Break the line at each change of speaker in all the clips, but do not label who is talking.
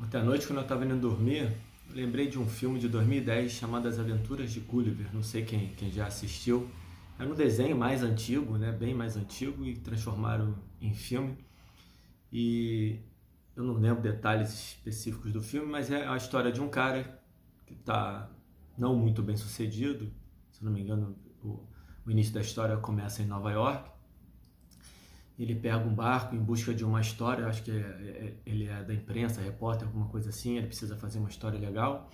Ontem à noite, quando eu estava indo dormir, eu lembrei de um filme de 2010 chamado As Aventuras de Gulliver. Não sei quem já assistiu. Era um desenho mais antigo, né? Bem mais antigo, e transformaram em filme. E eu não lembro detalhes específicos do filme, mas é a história de um cara que está não muito bem sucedido. Se não me engano, o início da história começa em Nova York. Ele pega um barco em busca de uma história, acho que ele é da imprensa, repórter, alguma coisa assim, ele precisa fazer uma história legal.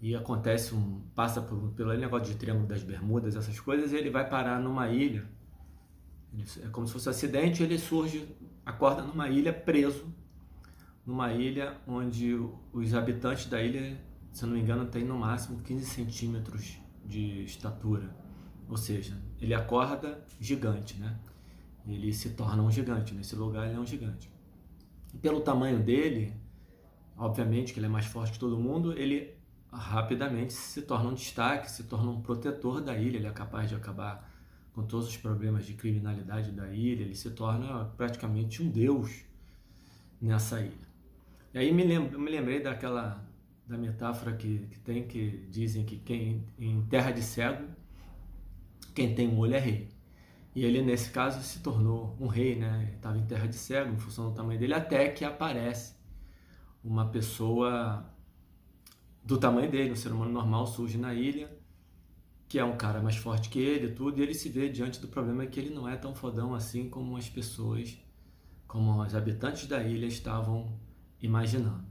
E acontece passa pelo negócio de Triângulo das Bermudas, essas coisas, e ele vai parar numa ilha. É como se fosse um acidente, ele surge, acorda numa ilha preso, numa ilha onde os habitantes da ilha, se eu não me engano, têm no máximo 15 centímetros de estatura. Ou seja, ele acorda gigante, né? Ele se torna um gigante, nesse lugar ele é um gigante. E pelo tamanho dele, obviamente que ele é mais forte que todo mundo, ele rapidamente se torna um destaque, se torna um protetor da ilha, ele é capaz de acabar com todos os problemas de criminalidade da ilha, ele se torna praticamente um deus nessa ilha. E aí eu me lembrei da metáfora que dizem que em terra de cego, quem tem um olho é rei. E ele, nesse caso, se tornou um rei, né? Estava em terra de cego, em função do tamanho dele, até que aparece uma pessoa do tamanho dele, um ser humano normal, surge na ilha, que é um cara mais forte que ele e tudo, e ele se vê diante do problema que ele não é tão fodão assim como as pessoas, como os habitantes da ilha estavam imaginando.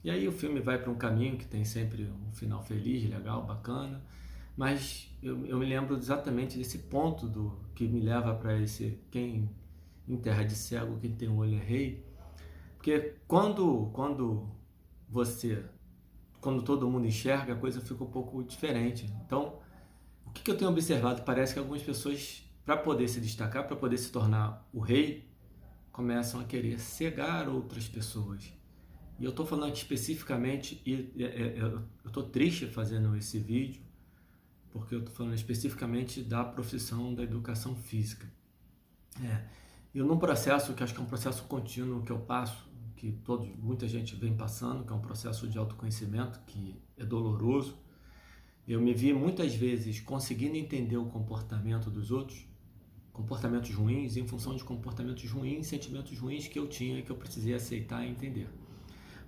E aí o filme vai para um caminho que tem sempre um final feliz, legal, bacana, mas eu me lembro exatamente desse ponto que me leva para esse quem em terra de cego, quem tem um olho é rei, porque você, quando todo mundo enxerga, a coisa fica um pouco diferente. Então, o que eu tenho observado? Parece que algumas pessoas, para poder se destacar, para poder se tornar o rei, começam a querer cegar outras pessoas. E eu estou falando aqui especificamente, eu estou triste fazendo esse vídeo, porque eu estou falando especificamente da profissão da educação física. Eu num processo que acho que é um processo contínuo que eu passo, que muita gente vem passando, que é um processo de autoconhecimento que é doloroso. Eu me vi muitas vezes conseguindo entender o comportamento dos outros, comportamentos ruins, em função de comportamentos ruins, sentimentos ruins que eu tinha e que eu precisei aceitar e entender.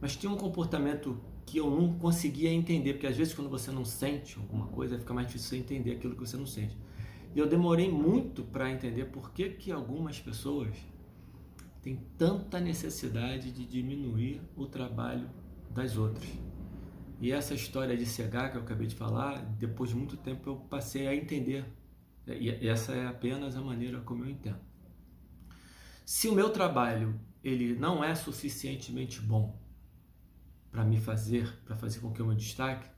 Mas tinha um comportamento que eu não conseguia entender, porque às vezes quando você não sente alguma coisa, fica mais difícil você entender aquilo que você não sente. E eu demorei muito para entender por que algumas pessoas têm tanta necessidade de diminuir o trabalho das outras. E essa história de cegar que eu acabei de falar, depois de muito tempo eu passei a entender. E essa é apenas a maneira como eu entendo. Se o meu trabalho ele não é suficientemente bom para fazer com que eu me destaque,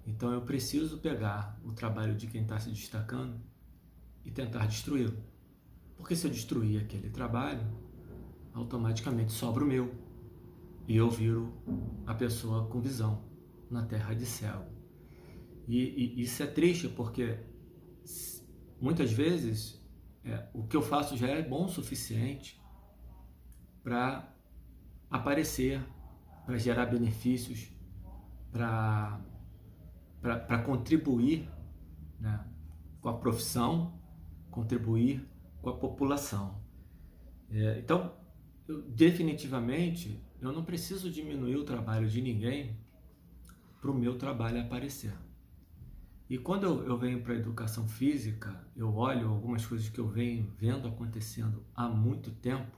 então eu preciso pegar o trabalho de quem está se destacando e tentar destruí-lo. Porque se eu destruir aquele trabalho, automaticamente sobra o meu. E eu viro a pessoa com visão na terra de cego. E isso é triste porque muitas vezes o que eu faço já é bom o suficiente para aparecer, para gerar benefícios, para contribuir, né, com a profissão, contribuir com a população. Então, definitivamente, eu não preciso diminuir o trabalho de ninguém para o meu trabalho aparecer. E quando eu venho para a educação física, eu olho algumas coisas que eu venho vendo acontecendo há muito tempo,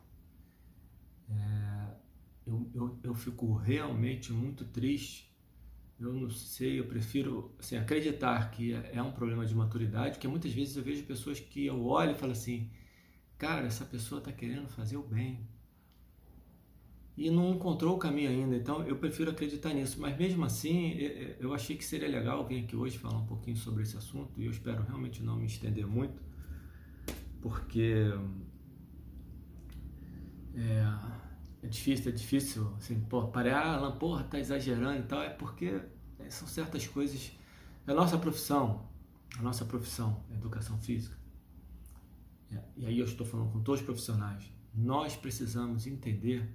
eu fico realmente muito triste. Eu não sei, eu prefiro assim, acreditar que é um problema de maturidade, porque muitas vezes eu vejo pessoas que eu olho e falo assim, cara, essa pessoa está querendo fazer o bem e não encontrou o caminho ainda, então eu prefiro acreditar nisso. Mas mesmo assim, eu achei que seria legal vir aqui hoje falar um pouquinho sobre esse assunto, e eu espero realmente não me estender muito, porque é difícil, assim, pô, Alan, porra, tá exagerando e tal, é porque são certas coisas, a nossa profissão, a educação física, e aí eu estou falando com todos os profissionais, nós precisamos entender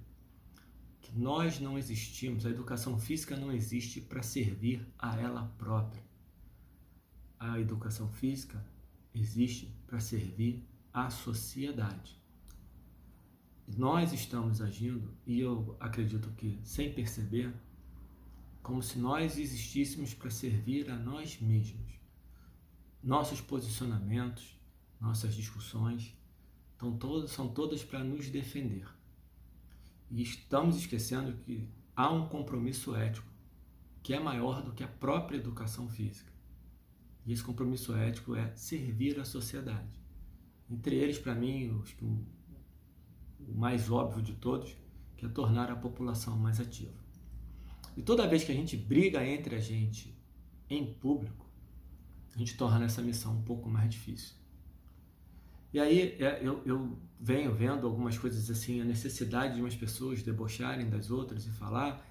que Nós não existimos, a educação física não existe para servir a ela própria. A educação física existe para servir à sociedade. Nós estamos agindo, e eu acredito que sem perceber, como se nós existíssemos para servir a nós mesmos. Nossos posicionamentos, nossas discussões, são todas para nos defender. E estamos esquecendo que há um compromisso ético que é maior do que a própria educação física. E esse compromisso ético é servir a sociedade. Entre eles, para mim, o mais óbvio de todos, que é tornar a população mais ativa. E toda vez que a gente briga entre a gente em público, a gente torna essa missão um pouco mais difícil. E aí eu venho vendo algumas coisas assim, a necessidade de umas pessoas debocharem das outras e falar.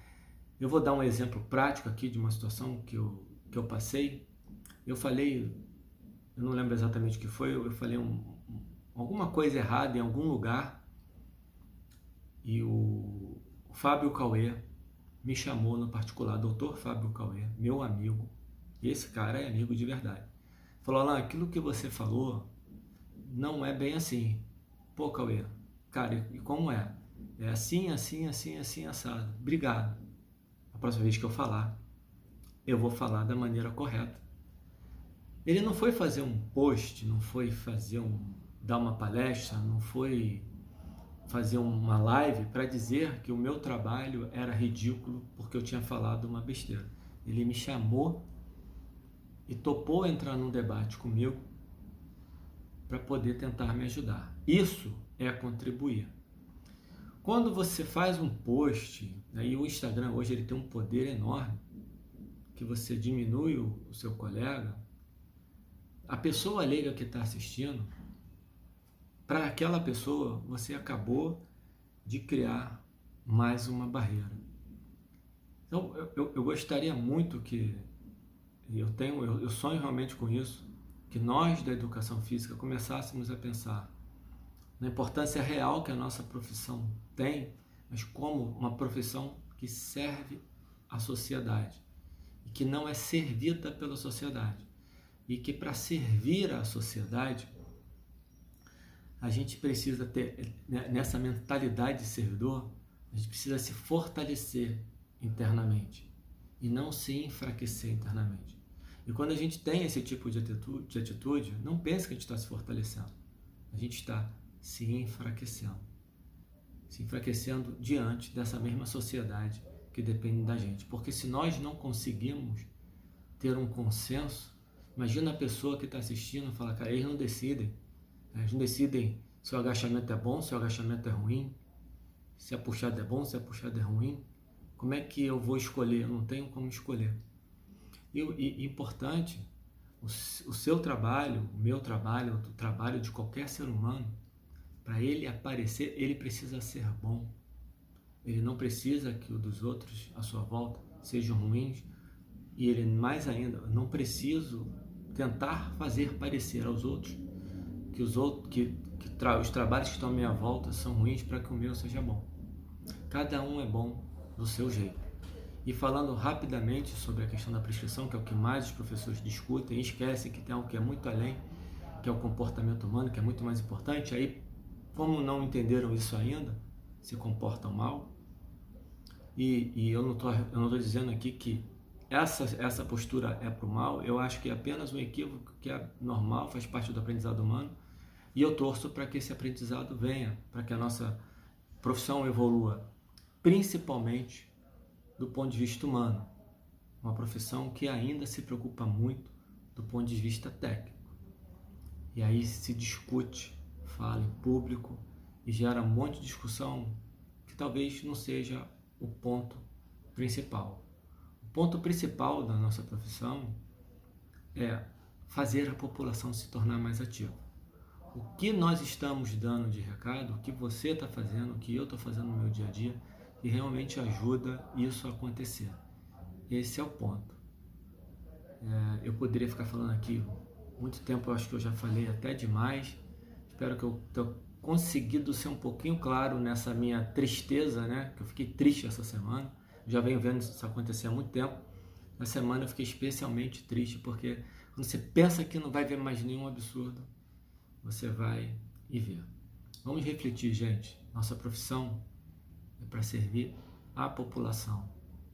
Eu vou dar um exemplo prático aqui de uma situação que eu passei. Eu falei, eu não lembro exatamente o que foi, eu falei alguma coisa errada em algum lugar e o Fábio Cauê me chamou no particular, doutor Fábio Cauê, meu amigo, e esse cara é amigo de verdade. Falou, Alan, aquilo que você falou não é bem assim. Pô, Cauê, cara, e como é? É assim, assim, assim, assim, assado. Obrigado. A próxima vez que eu falar, eu vou falar da maneira correta. Ele não foi fazer um post, não foi dar uma palestra, não foi fazer uma live para dizer que o meu trabalho era ridículo porque eu tinha falado uma besteira. Ele me chamou e topou entrar num debate comigo para poder tentar me ajudar. Isso é contribuir. Quando você faz um post, e o Instagram hoje ele tem um poder enorme, que você diminui o seu colega, a pessoa leiga que está assistindo, para aquela pessoa você acabou de criar mais uma barreira. Então eu gostaria muito que, eu sonho realmente com isso, que nós da educação física começássemos a pensar na importância real que a nossa profissão tem, mas como uma profissão que serve à sociedade e que não é servida pela sociedade. E que para servir à sociedade, a gente precisa ter, nessa mentalidade de servidor, a gente precisa se fortalecer internamente e não se enfraquecer internamente. E quando a gente tem esse tipo de atitude, não pense que a gente está se fortalecendo. A gente está se enfraquecendo diante dessa mesma sociedade que depende da gente. Porque se nós não conseguimos ter um consenso, imagina a pessoa que está assistindo e fala, cara, eles não decidem se o agachamento é bom, se o agachamento é ruim, se a puxada é bom, se a puxada é ruim. Como é que eu vou escolher? Eu não tenho como escolher. E importante, o seu trabalho, o meu trabalho, o trabalho de qualquer ser humano, para ele aparecer, ele precisa ser bom. Ele não precisa que o dos outros à sua volta sejam ruins. E ele, mais ainda, não preciso tentar fazer parecer aos outros que os trabalhos que estão à minha volta são ruins para que o meu seja bom. Cada um é bom do seu jeito. E falando rapidamente sobre a questão da prescrição, que é o que mais os professores discutem, e esquecem que tem algo que é muito além, que é o comportamento humano, que é muito mais importante. Aí, como não entenderam isso ainda, se comportam mal. E eu não estou dizendo aqui que essa postura é para o mal. Eu acho que é apenas um equívoco que é normal, faz parte do aprendizado humano. E eu torço para que esse aprendizado venha, para que a nossa profissão evolua, principalmente do ponto de vista humano. Uma profissão que ainda se preocupa muito do ponto de vista técnico. E aí se discute, fala em público e gera um monte de discussão que talvez não seja o ponto principal. O ponto principal da nossa profissão é fazer a população se tornar mais ativa. O que nós estamos dando de recado, o que você está fazendo, o que eu estou fazendo no meu dia a dia, que realmente ajuda isso a acontecer. Esse é o ponto. Eu poderia ficar falando aqui muito tempo, eu acho que eu já falei até demais. Espero que eu conseguido ser um pouquinho claro nessa minha tristeza, né? Que eu fiquei triste essa semana. Já venho vendo isso acontecer há muito tempo. Na semana eu fiquei especialmente triste porque quando você pensa que não vai ver mais nenhum absurdo, você vai e vê. Vamos refletir, gente. Nossa profissão é para servir a população,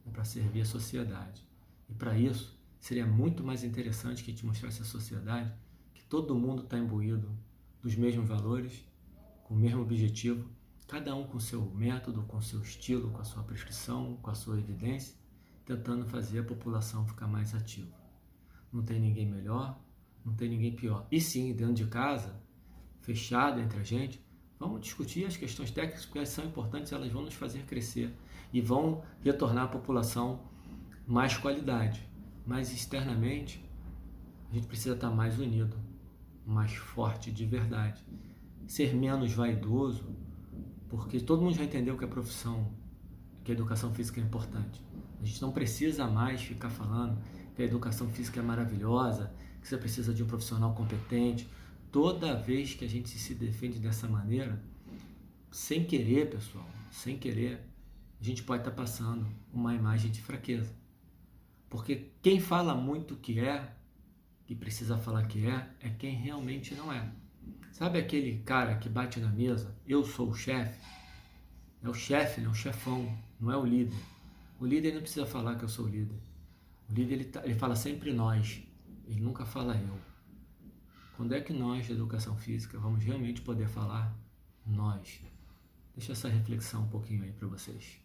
é para servir a sociedade. E para isso, seria muito mais interessante que a gente mostrasse à sociedade que todo mundo está imbuído dos mesmos valores, com o mesmo objetivo, cada um com seu método, com seu estilo, com a sua prescrição, com a sua evidência, tentando fazer a população ficar mais ativa. Não tem ninguém melhor, não tem ninguém pior. E sim, dentro de casa, fechado entre a gente, vamos discutir as questões técnicas, porque elas são importantes, elas vão nos fazer crescer e vão retornar à população mais qualidade. Mas externamente, a gente precisa estar mais unido, mais forte de verdade. Ser menos vaidoso, porque todo mundo já entendeu que a profissão, que a educação física é importante. A gente não precisa mais ficar falando que a educação física é maravilhosa, que você precisa de um profissional competente. Toda vez que a gente se defende dessa maneira, sem querer, pessoal, sem querer, a gente pode estar passando uma imagem de fraqueza. Porque quem fala muito que precisa falar que é quem realmente não é. Sabe aquele cara que bate na mesa, eu sou o chefe? É o chefe, né? O chefão, não é o líder. O líder não precisa falar que eu sou o líder. O líder ele fala sempre nós, ele nunca fala eu. Quando é que nós, da educação física, vamos realmente poder falar nós? Deixa essa reflexão um pouquinho aí para vocês.